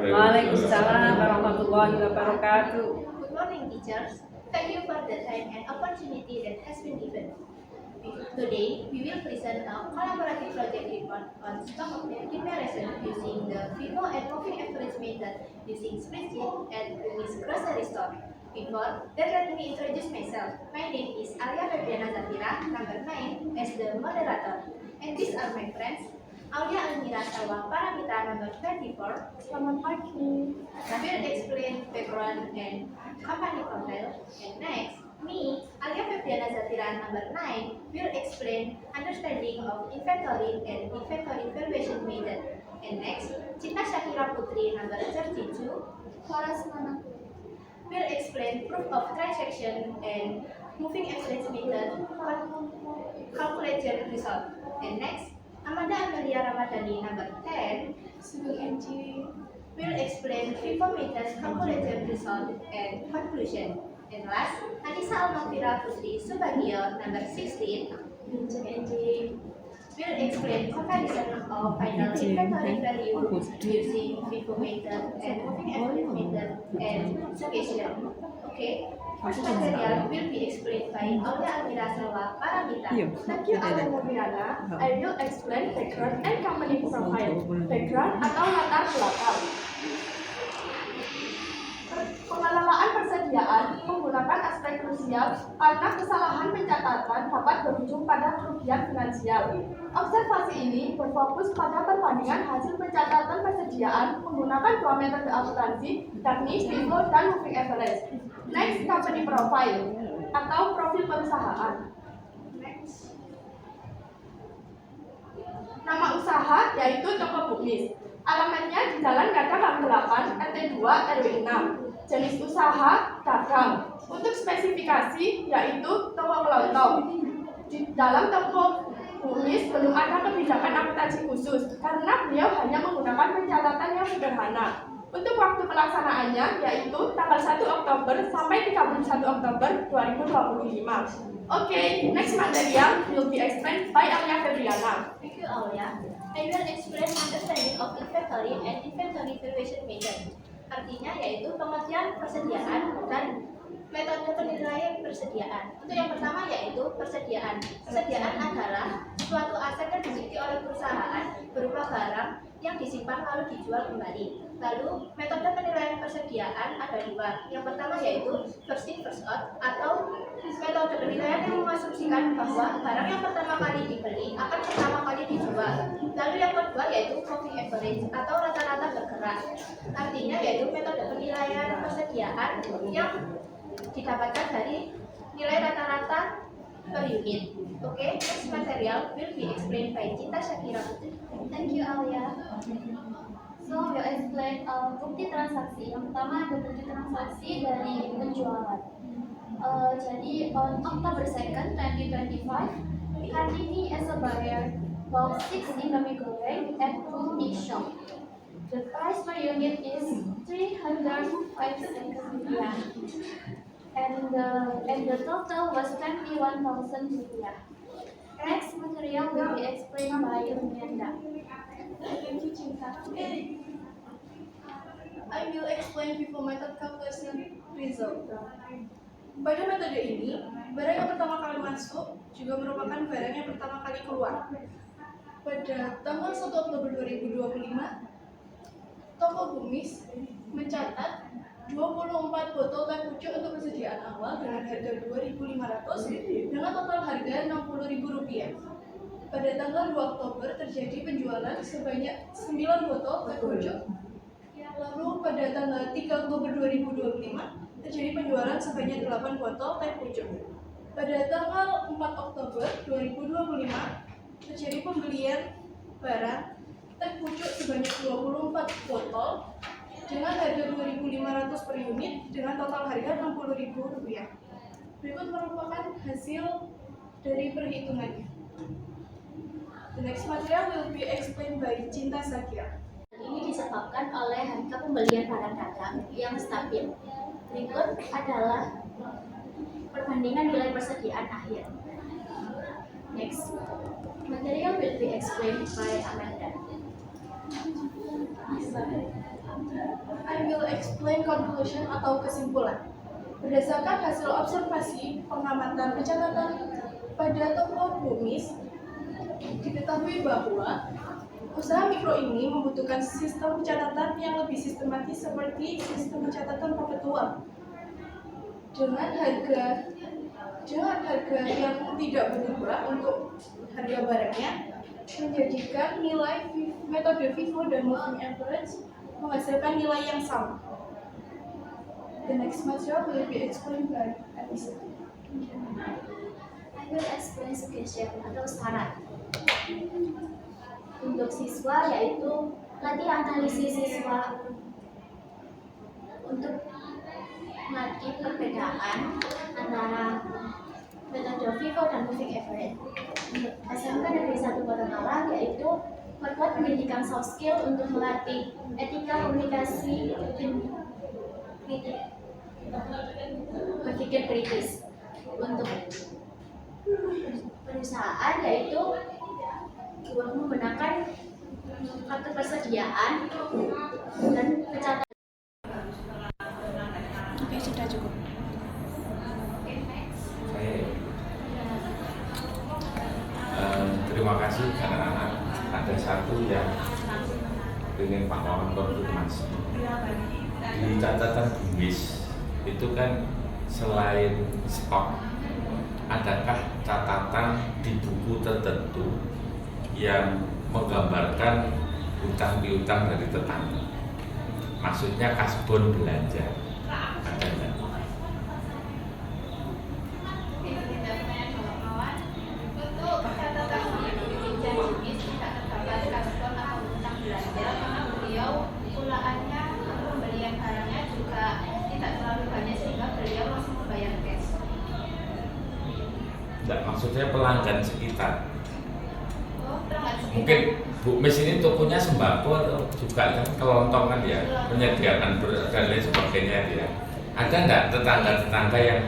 Waalaikumsalam warahmatullahi wabarakatuh. Good morning, teachers. Thank you for the time and opportunity that has been given. Today, we will present a collaborative project report on stock option comparison using the FIFO and moving average method using spreadsheet at Bumis Grocery Store. Before that, let me introduce myself. My name is Alia Febriana Zafira, number 9, as the moderator. And these are my friends, Aulia Almira Salwa Paramita, number 24. Selamat pagi. I will explain background and company profile. And next, me, Alia Febriana Zafira, number 9, will explain understanding of inventory and inventory valuation method. And next, Cinta Shakira Putri, number 32, Horas Manang. will explain proof of transaction and moving average method calculation result. And next, Amanda Amelia Ramadhani, number 10, Sugeng NG. will explain FIFO methods calculation result and conclusion. And last, Anissa Almafira Putri Subagio, number 16, Sugeng NG. will explain comparison of final inventory value using FIFO method and moving average method and suggestion. Okay, first material will be explained by Aulia Almira Salwa Paramita. Thank you, Alia Febriana. I will explain background and company profile. Background atau latar belakang. Pengelolaan persediaan menggunakan aspek krusial karena kesalahan pencatatan dapat berujung pada kerugian finansial. Observasi ini berfokus pada perbandingan hasil pencatatan persediaan menggunakan dua metode akuntansi, yakni FIFO dan moving average. Next, company profile atau profil perusahaan. Nama usaha yaitu Toko Bumis. Alamatnya di Jalan Gajah Gang 8, RT 2, RW 6. Jenis usaha dagang. Untuk spesifikasi yaitu toko kelontong. Di dalam toko Bumis belum ada kebijakan akuntansi khusus karena beliau hanya menggunakan pencatatan yang sederhana. Untuk waktu pelaksanaannya yaitu tanggal 1 Oktober sampai 31 Oktober 2025. Okay, next material will be explained by Alia Febriana. Thank you, Aulia. I will explain understanding of inventory and inventory valuation method. Artinya yaitu pengertian persediaan dan metode penilaian persediaan. Untuk yang pertama yaitu persediaan. Persediaan adalah suatu aset yang dimiliki oleh perusahaan berupa barang yang disimpan lalu dijual kembali. Lalu metode penilaian persediaan ada dua. Yang pertama yaitu first in first out atau metode penilaian yang mengasumsikan bahwa barang yang pertama kali dibeli akan pertama kali dijual. Lalu yang kedua yaitu moving average atau rata-rata bergerak. Artinya yaitu metode penilaian persediaan yang didapatkan dari nilai rata-rata per unit. Okay, next material will be explained by Cinta Shakira Putri. Thank you, Alia. So, we'll explain bukti transaksi. Yang pertama ada bukti transaksi dari penjualan. Jadi, on October 2nd, 2025, Kartini as a buyer bought 6 Indomie goreng at Bumi Shop. The price per unit is 305 rupiah. And the total was 21,000 rupiah. Next material will be explained by Rumianda. Thank you, Cinta. I will explain FIFO method calculation result. Pada metode ini, barang yang pertama kali masuk juga merupakan barang yang pertama kali keluar. Pada tanggal 1 Oktober 2025, Toko Bumis mencatat 24 botol teh pucuk untuk persediaan awal dengan harga 2.500 dengan total harga Rp60.000. Pada tanggal 2 Oktober terjadi penjualan sebanyak 9 botol teh pucuk. Lalu pada tanggal 3 Oktober 2025 terjadi penjualan sebanyak 8 botol teh pucuk. Pada tanggal 4 Oktober 2025 terjadi pembelian barang teh pucuk sebanyak 24 botol dengan harga 2.500 per unit dengan total harga Rp60.000. Berikut merupakan hasil dari perhitungannya. The next material will be explained by Cinta Shakira. Ini disebabkan oleh harga pembelian barang dagang yang stabil. Berikut adalah perbandingan nilai persediaan akhir. Next, material will be explained by Amanda. I will explain conclusion atau kesimpulan. Berdasarkan hasil observasi pengamatan pencatatan pada toko Bumis, diketahui bahwa usaha mikro ini membutuhkan sistem pencatatan yang lebih sistematis seperti sistem pencatatan perpetual dengan harga yang tidak berubah untuk harga barangnya, menjadikan nilai metode FIFO dan moving average menghasilkan nilai yang sama. The next material will be explained by Anissa. I will explain suggestion atau saran untuk siswa, yaitu latihan analisis siswa untuk melatih perbedaan antara metode FIFO dan moving average. Untuk SMK Negeri 1 Kota Malang, yaitu membuat pendidikan soft skill untuk melatih etika komunikasi berpikir kritis. Untuk perusahaan, yaitu menggunakan faktor persediaan dan pencatatan. Oke, sudah cukup. Terima kasih anak-anak. Ada satu yang ingin Pak Wawan konfirmasi. Di catatan Bumis itu kan selain stok, adakah catatan di buku tertentu yang menggambarkan hutang piutang dari tetangga? Maksudnya kasbon belanja. Ada nggak? Untuk catatan Dirjen Bumis tidak terdapat kasbon atau hutang belanja karena beliau pulaannya pembelian barangnya juga tidak terlalu banyak sehingga beliau langsung membayar cash. Enggak, maksudnya pelanggan sekitar. Mungkin Bu Mis ini tokonya sembako atau juga kan kelontongan ya, menyediakan beras dan lain sebagainya ya. Ada enggak tetangga-tetangga yang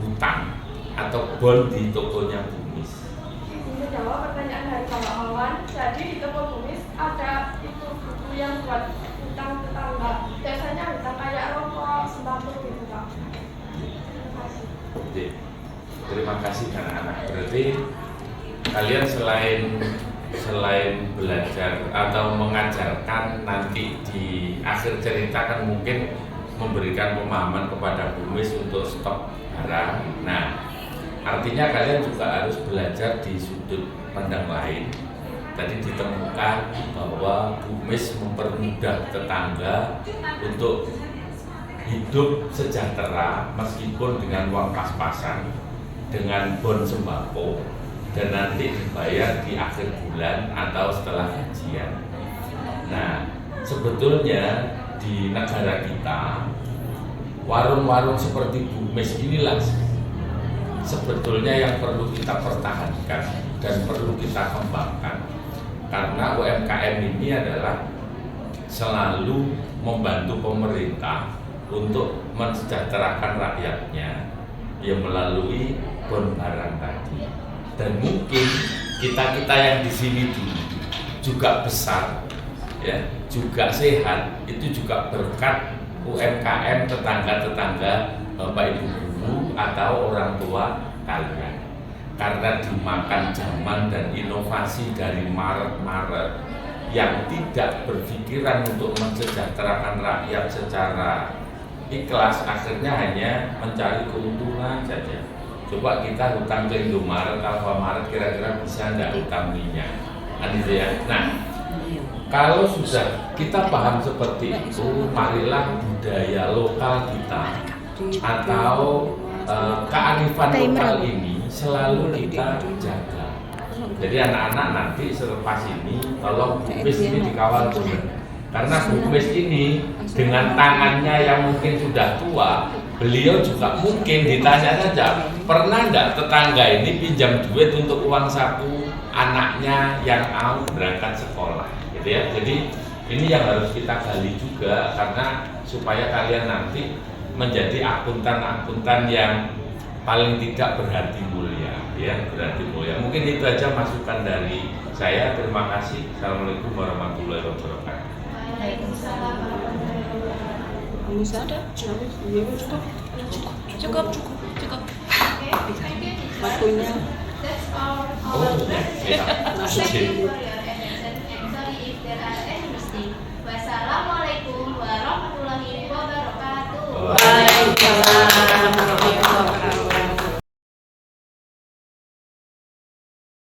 hutang atau bon di tokonya Bu Mis? Ini jawab pertanyaan dari Pak Wawan. Jadi di toko Bumis ada itu buku yang buat hutang tetangga. Biasanya hutang kayak rokok, sembako gitu Pak. Terima kasih. Oke. Terima kasih anak-anak. Berarti kalian selain belajar atau mengajarkan, nanti di akhir cerita kan mungkin memberikan pemahaman kepada Bu Mis untuk stok barang. Nah, artinya kalian juga harus belajar di sudut pandang lain. Tadi ditemukan bahwa Bu Mis mempermudah tetangga untuk hidup sejahtera meskipun dengan uang pas-pasan, dengan bon sembako, dan nanti dibayar di akhir bulan atau setelah gajian. Nah, sebetulnya di negara kita warung-warung seperti Bu Mis inilah sebetulnya yang perlu kita pertahankan dan perlu kita kembangkan, karena UMKM ini adalah selalu membantu pemerintah untuk mensejahterakan rakyatnya yang melalui bon barang tadi. Dan mungkin kita yang di sini dulu juga besar, ya, juga sehat, itu juga berkat UMKM tetangga-tetangga Bapak Ibu guru atau orang tua kalian. Karena dimakan zaman dan inovasi dari Maret-Maret yang tidak berpikiran untuk mensejahterakan rakyat secara ikhlas, akhirnya hanya mencari keuntungan saja. Coba kita hutang ke Indomaret, Alfamaret, kira-kira bisa enggak hutang minyak? Nah, kalau sudah kita paham seperti itu, marilah budaya lokal kita atau kearifan lokal ini selalu kita jaga. Jadi anak-anak nanti selepas ini, tolong Bu Mis ini dikawal benar. Karena Bu Mis ini dengan tangannya yang mungkin sudah tua, beliau juga mungkin ditanya saja, pernah enggak tetangga ini pinjam duit untuk uang saku anaknya yang mau berangkat sekolah, gitu ya. Jadi ini yang harus kita gali juga, karena supaya kalian nanti menjadi akuntan-akuntan yang paling tidak berhati mulia, ya, berhati mulia. Mungkin itu aja masukan dari saya. Terima kasih. Assalamualaikum warahmatullahi wabarakatuh. Waalaikumsalam warahmatullahi wabarakatuh. Sudah? Cukup. Okay, thank you teacher. Waktunya That's all Oh, our lesson. ya. masuk Thank you dulu. for your